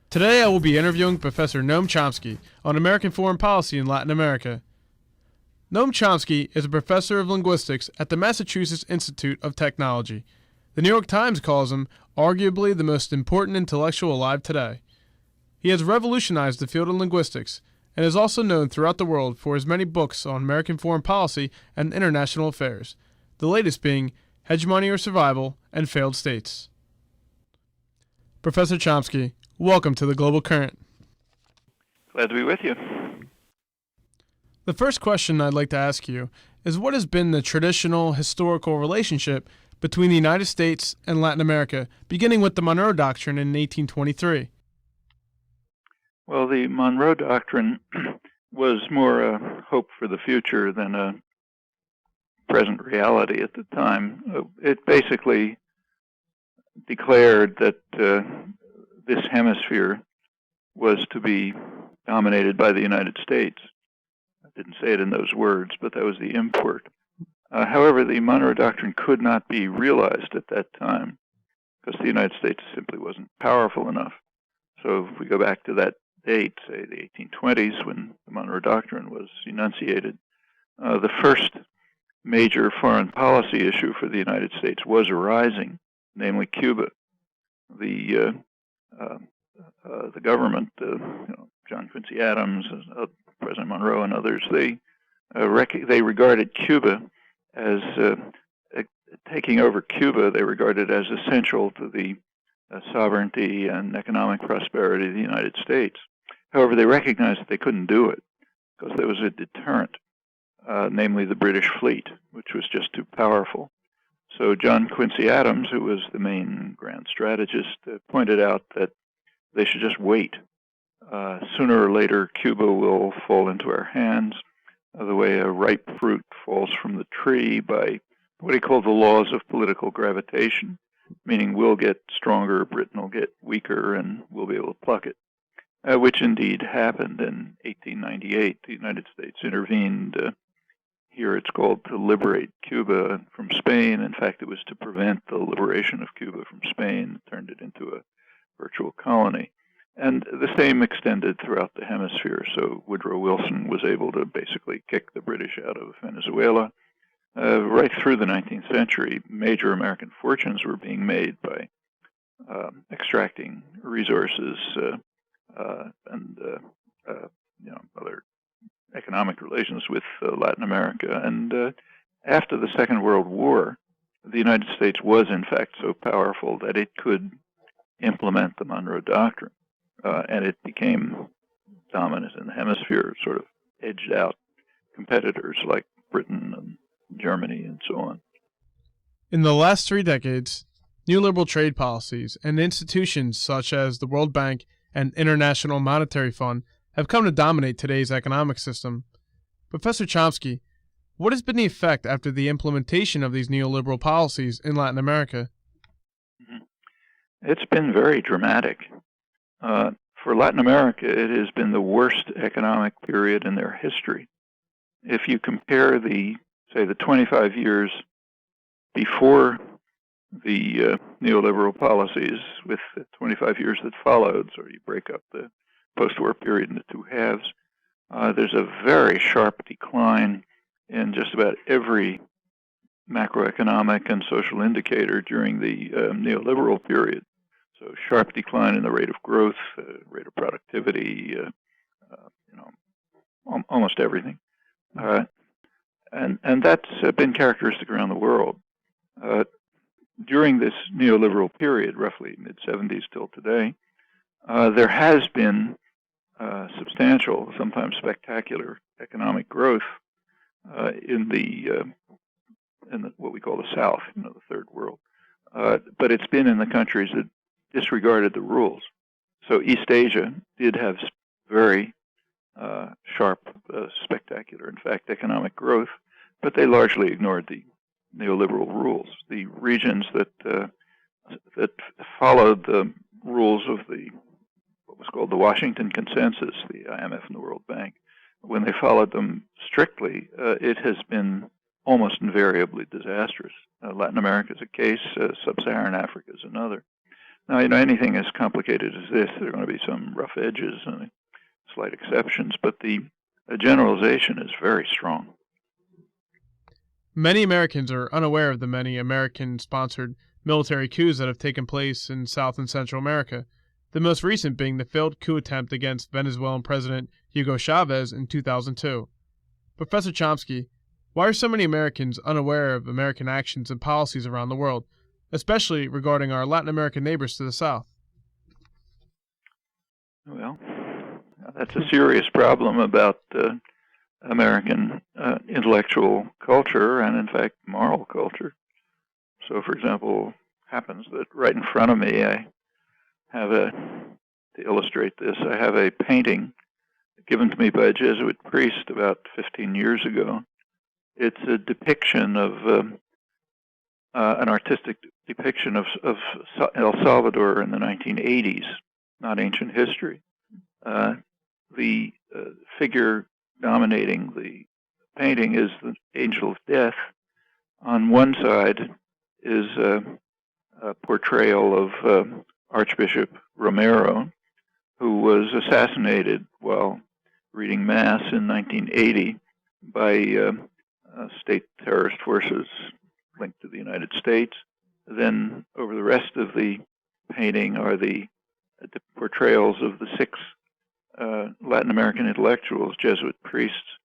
Today I will be interviewing Professor Noam Chomsky on American foreign policy in Latin America. Noam Chomsky is a professor of linguistics at the Massachusetts Institute of Technology. The New York Times calls him arguably the most important intellectual alive today. He has revolutionized the field of linguistics and is also known throughout the world for his many books on American foreign policy and international affairs, the latest being Hegemony or Survival and Failed States. Professor Chomsky, welcome to the Global Current. Glad to be with you. The first question I'd like to ask you is what has been the traditional historical relationship between the United States and Latin America, beginning with the Monroe Doctrine in 1823? Well, the Monroe Doctrine was more a hope for the future than a present reality at the time. It basically declared that this hemisphere was to be dominated by the United States. I didn't say it in those words, but that was the import. However, the Monroe Doctrine could not be realized at that time because the United States simply wasn't powerful enough. So if we go back to that date, say the 1820s, when the Monroe Doctrine was enunciated, the first major foreign policy issue for the United States was arising, namely Cuba. The government, John Quincy Adams, President Monroe, and others, they regarded Cuba as taking over Cuba. They regarded as essential to the sovereignty and economic prosperity of the United States. However, they recognized that they couldn't do it because there was a deterrent, namely the British fleet, which was just too powerful. So John Quincy Adams, who was the main grand strategist, pointed out that they should just wait. Sooner or later, Cuba will fall into our hands the way a ripe fruit falls from the tree by what he called the laws of political gravitation, meaning we'll get stronger, Britain will get weaker, and we'll be able to pluck it, which indeed happened in 1898. The United States intervened. Here it's called to liberate Cuba from Spain. In fact, it was to prevent the liberation of Cuba from Spain, turned it into a virtual colony. And the same extended throughout the hemisphere. So Woodrow Wilson was able to basically kick the British out of Venezuela. Right through the 19th century, major American fortunes were being made by extracting resources and other economic relations with Latin America. And after the Second World War, the United States was in fact so powerful that it could implement the Monroe Doctrine. And it became dominant in the hemisphere, sort of edged out competitors like Britain and Germany and so on. In the last 3 decades, neoliberal trade policies and institutions such as the World Bank and International Monetary Fund have come to dominate today's economic system. Professor Chomsky, what has been the effect after the implementation of these neoliberal policies in Latin America? It's been very dramatic. For Latin America, it has been the worst economic period in their history. If you compare the 25 years before the neoliberal policies with the 25 years that followed, so you break up the post-war period into two halves, there's a very sharp decline in just about every macroeconomic and social indicator during the neoliberal period. So sharp decline in the rate of growth, rate of productivity, almost everything. And that's been characteristic around the world. During this neoliberal period, roughly mid-70s till today, there has been substantial, sometimes spectacular economic growth in what we call the South, the Third World. But it's been in the countries that disregarded the rules. So East Asia did have very sharp, spectacular, in fact, economic growth, but they largely ignored the neoliberal rules. The regions that followed the rules of what was called the Washington Consensus, the IMF and the World Bank, when they followed them strictly, it has been almost invariably disastrous. Latin America is a case, Sub-Saharan Africa is another. Now, anything as complicated as this, there are going to be some rough edges and slight exceptions, but the generalization is very strong. Many Americans are unaware of the many American-sponsored military coups that have taken place in South and Central America, the most recent being the failed coup attempt against Venezuelan President Hugo Chavez in 2002. Professor Chomsky, why are so many Americans unaware of American actions and policies around the world, especially regarding our Latin American neighbors to the south? Well, that's a serious problem about American intellectual culture and, in fact, moral culture. So, for example, happens that right in front of me, I have to illustrate this, I have a painting given to me by a Jesuit priest about 15 years ago. It's a depiction of an artistic depiction of El Salvador in the 1980s, not ancient history. The figure dominating the painting is the angel of death. On one side is a portrayal of Archbishop Romero, who was assassinated while reading Mass in 1980 by state terrorist forces linked to the United States. Then over the rest of the painting are the portrayals of the six Latin American intellectuals, Jesuit priests,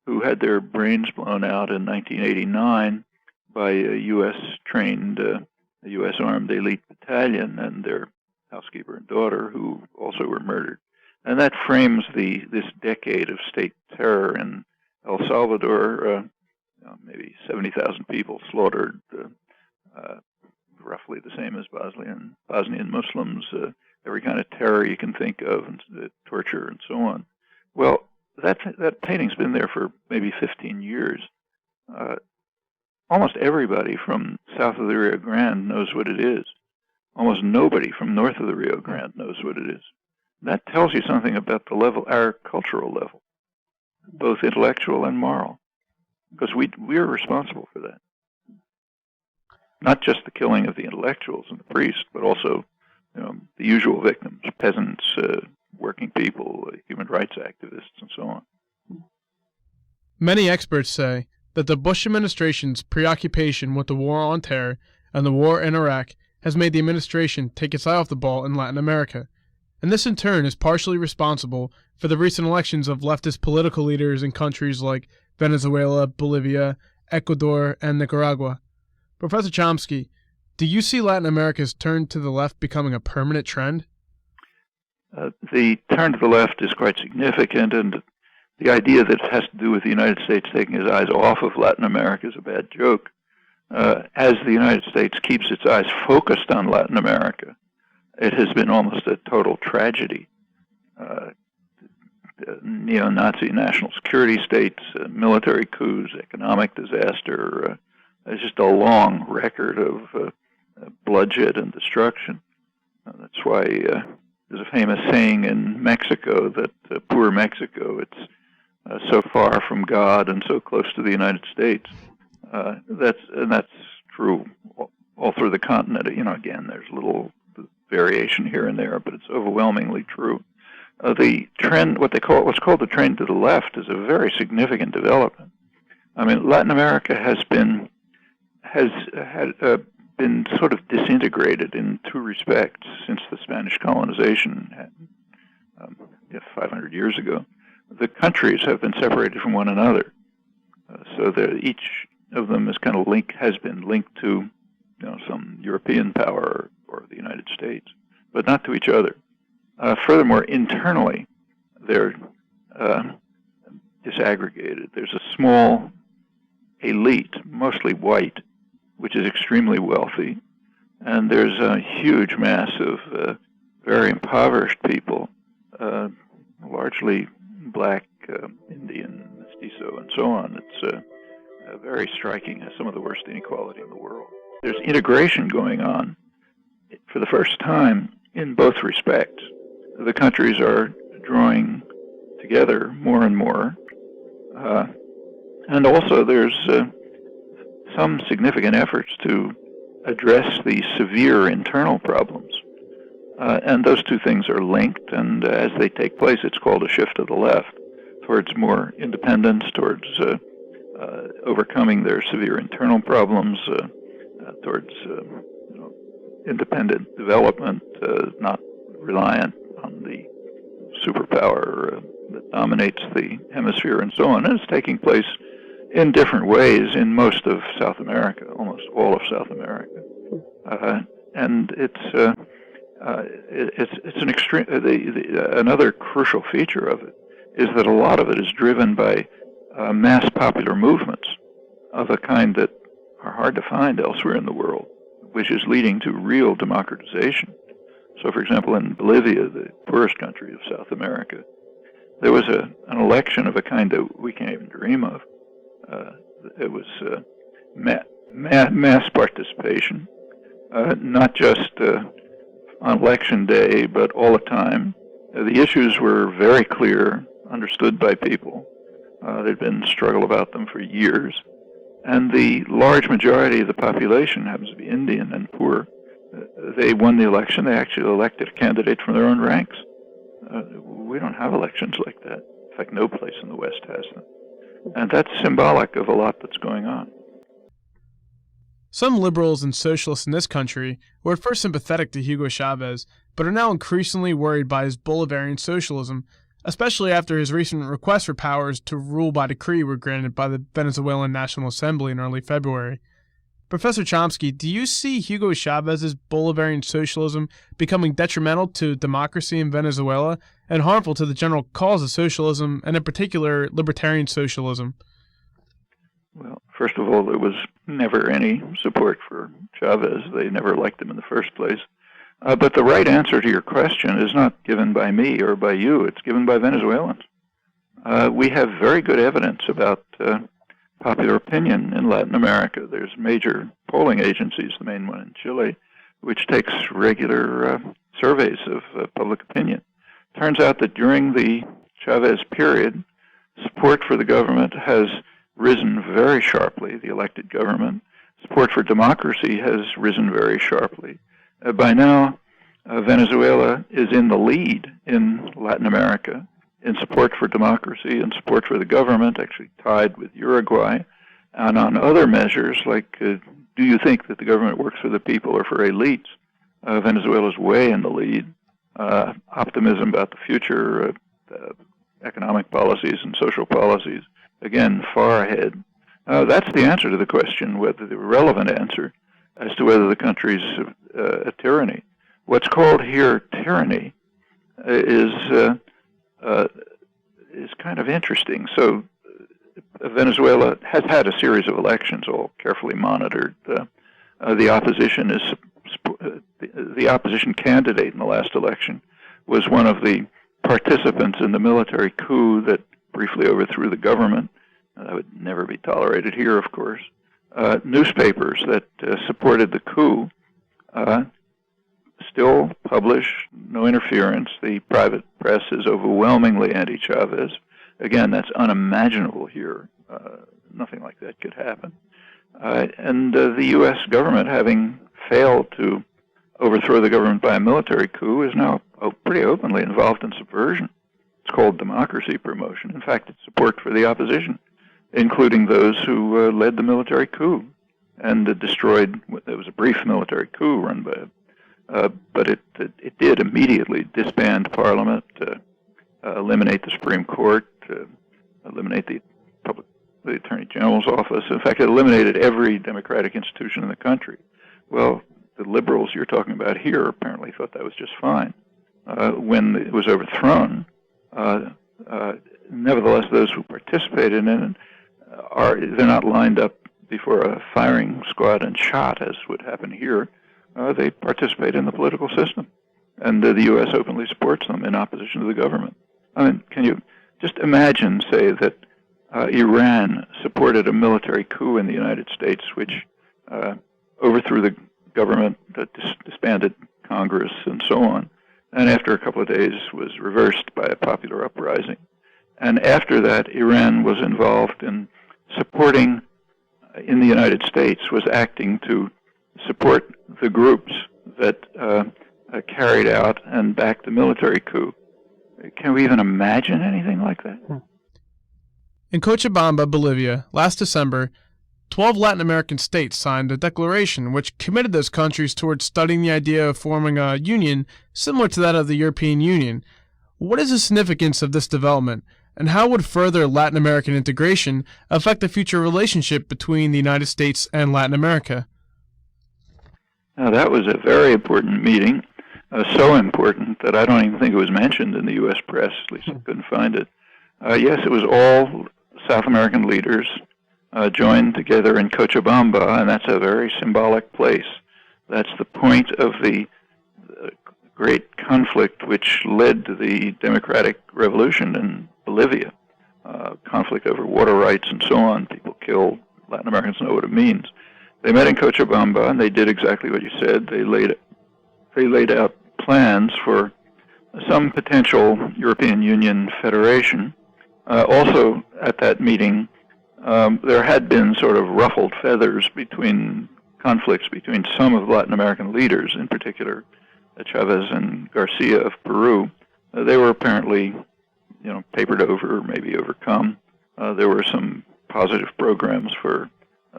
who had their brains blown out in 1989 by a U.S.-trained, U.S.-armed elite battalion, and their housekeeper and daughter, who also were murdered. And that frames this decade of state terror in El Salvador. Maybe 70,000 people slaughtered, roughly the same as Bosnian Muslims, every kind of terror you can think of, and torture and so on. Well, that painting's been there for maybe 15 years. Almost everybody from south of the Rio Grande knows what it is. Almost nobody from north of the Rio Grande knows what it is. That tells you something about the level, our cultural level, both intellectual and moral, because we are responsible for that. Not just the killing of the intellectuals and the priests, but also the usual victims, peasants, working people, human rights activists, and so on. Many experts say that the Bush administration's preoccupation with the war on terror and the war in Iraq has made the administration take its eye off the ball in Latin America, and this in turn is partially responsible for the recent elections of leftist political leaders in countries like Venezuela, Bolivia, Ecuador, and Nicaragua. Professor Chomsky, do you see Latin America's turn to the left becoming a permanent trend? The turn to the left is quite significant, and the idea that it has to do with the United States taking its eyes off of Latin America is a bad joke. As the United States keeps its eyes focused on Latin America, it has been almost a total tragedy. Neo-Nazi national security states, military coups, economic disaster. There's just a long record of bloodshed and destruction. That's why there's a famous saying in Mexico that poor Mexico, it's so far from God and so close to the United States. That's true all through the continent. Again, there's little variation here and there, but it's overwhelmingly true. The trend, what's called the trend to the left, is a very significant development. I mean, Latin America has been sort of disintegrated in two respects since the Spanish colonization 500 years ago. The countries have been separated from one another, so that each of them is has been linked to some European power or the United States, but not to each other. Furthermore, internally, they're disaggregated. There's a small elite, mostly white, which is extremely wealthy, and there's a huge mass of very impoverished people, largely black, Indian, mestizo, and so on. It's very striking, as some of the worst inequality in the world. There's integration going on for the first time in both respects. The countries are drawing together more and more, and also there's some significant efforts to address the severe internal problems. And those two things are linked, and as they take place, it's called a shift to the left, towards more independence, towards overcoming their severe internal problems, towards independent development, not reliant on the superpower that dominates the hemisphere and so on. And it's taking place in different ways in most of South America, almost all of South America. And it's an extreme. Another crucial feature of it is that a lot of it is driven by mass popular movements of a kind that are hard to find elsewhere in the world, which is leading to real democratization. So, for example, in Bolivia, the poorest country of South America, there was an election of a kind that we can't even dream of. It was mass participation, not just on election day, but all the time. The issues were very clear, understood by people. There'd been struggle about them for years. And the large majority of the population happens to be Indian and poor. They won the election. They actually elected a candidate from their own ranks. We don't have elections like that. In fact, no place in the West has them. And that's symbolic of a lot that's going on. Some liberals and socialists in this country were at first sympathetic to Hugo Chavez, but are now increasingly worried by his Bolivarian socialism, especially after his recent request for powers to rule by decree were granted by the Venezuelan National Assembly in early February. Professor Chomsky, do you see Hugo Chavez's Bolivarian socialism becoming detrimental to democracy in Venezuela and harmful to the general cause of socialism, and in particular, libertarian socialism? Well, first of all, there was never any support for Chavez. They never liked him in the first place. But the right answer to your question is not given by me or by you. It's given by Venezuelans. We have very good evidence about popular opinion in Latin America. There's major polling agencies, the main one in Chile, which takes regular surveys of public opinion. Turns out that during the Chavez period, support for the government has risen very sharply, the elected government. Support for democracy has risen very sharply. By now, Venezuela is in the lead in Latin America in support for democracy and support for the government, actually tied with Uruguay. And on other measures, like do you think that the government works for the people or for elites, Venezuela's way in the lead. Optimism about the future, economic policies and social policies, again, far ahead. That's the answer to the question, whether the relevant answer as to whether the country's a tyranny. What's called here tyranny is kind of interesting. So Venezuela has had a series of elections, all carefully monitored. The opposition candidate in the last election was one of the participants in the military coup that briefly overthrew the government. That would never be tolerated here, of course. Newspapers that supported the coup still publish no interference. The private press is overwhelmingly anti-Chavez. Again, that's unimaginable here. Nothing like that could happen. And the U.S. government, having failed to overthrow the government by a military coup, is now pretty openly involved in subversion. It's called democracy promotion. In fact, it's support for the opposition, including those who led the military coup and destroyed. There was a brief military coup run by, but it did immediately disband Parliament, eliminate the Supreme Court, eliminate the Attorney General's office. In fact, it eliminated every democratic institution in the country. Well, the liberals you're talking about here apparently thought that was just fine. When it was overthrown, nevertheless, those who participated in it they're not lined up before a firing squad and shot, as would happen here. They participate in the political system, and the U.S. openly supports them in opposition to the government. I mean, can you just imagine, say, that Iran supported a military coup in the United States, which overthrew the government, disbanded Congress, and so on, and after a couple of days was reversed by a popular uprising. And after that, Iran was involved in supporting, in the United States, was acting to support the groups that carried out and backed a military coup. Can we even imagine anything like that? In Cochabamba, Bolivia, last December, 12 Latin American states signed a declaration which committed those countries towards studying the idea of forming a union similar to that of the European Union. What is the significance of this development, and how would further Latin American integration affect the future relationship between the United States and Latin America? Now, that was a very important meeting, so important that I don't even think it was mentioned in the U.S. press, at least I couldn't find it. Yes, it was all South American leaders joined together in Cochabamba, and that's a very symbolic place. That's the point of the great conflict which led to the democratic revolution in Bolivia, conflict over water rights and so on. People killed. Latin Americans know what it means. They met in Cochabamba, and they did exactly what you said. They laid out plans for some potential European Union federation. Also, at that meeting, there had been sort of ruffled feathers between conflicts between some of the Latin American leaders, in particular Chavez and Garcia of Peru. They were apparently, papered over, maybe overcome. There were some positive programs for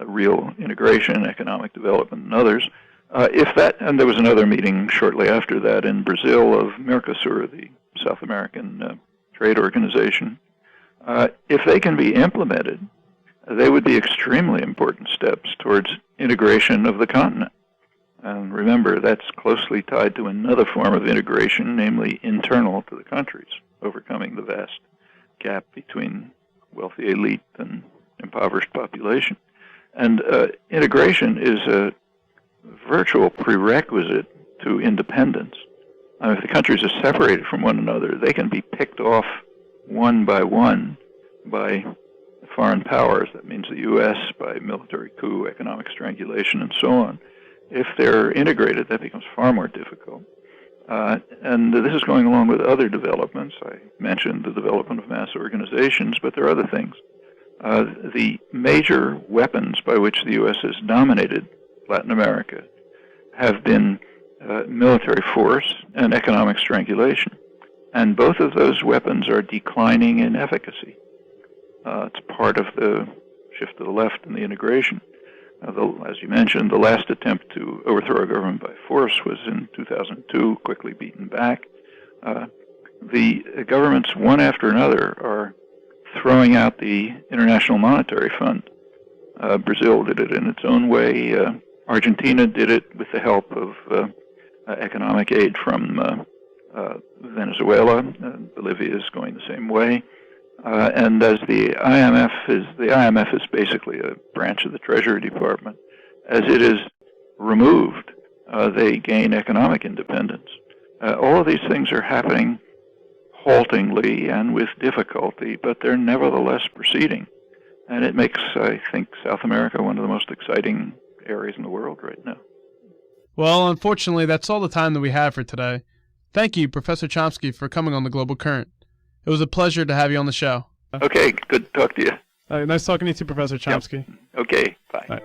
real integration, economic development, and others. And there was another meeting shortly after that in Brazil of Mercosur, the South American trade organization. If they can be implemented, they would be extremely important steps towards integration of the continent. And remember, that's closely tied to another form of integration, namely internal to the countries, overcoming the vast gap between wealthy elite and impoverished population. And integration is a virtual prerequisite to independence. If the countries are separated from one another, they can be picked off one by foreign powers. That means the U.S., by military coup, economic strangulation, and so on. If they're integrated, that becomes far more difficult. And this is going along with other developments. I mentioned the development of mass organizations, but there are other things. The major weapons by which the U.S. has dominated Latin America have been military force and economic strangulation. And both of those weapons are declining in efficacy. It's part of the shift to the left in the integration. As you mentioned, the last attempt to overthrow a government by force was in 2002, quickly beaten back. The governments, one after another, are throwing out the International Monetary Fund. Brazil did it in its own way. Argentina did it with the help of economic aid from Venezuela. Bolivia is going the same way. And as the IMF is basically a branch of the Treasury Department. As it is removed, they gain economic independence. All of these things are happening haltingly and with difficulty, but they're nevertheless proceeding. And it makes, I think, South America one of the most exciting areas in the world right now. Well, unfortunately, that's all the time that we have for today. Thank you, Professor Chomsky, for coming on The Global Current. It was a pleasure to have you on the show. Okay, good to talk to you. Nice talking to you too, Professor Chomsky. Yep. Okay, bye. Bye.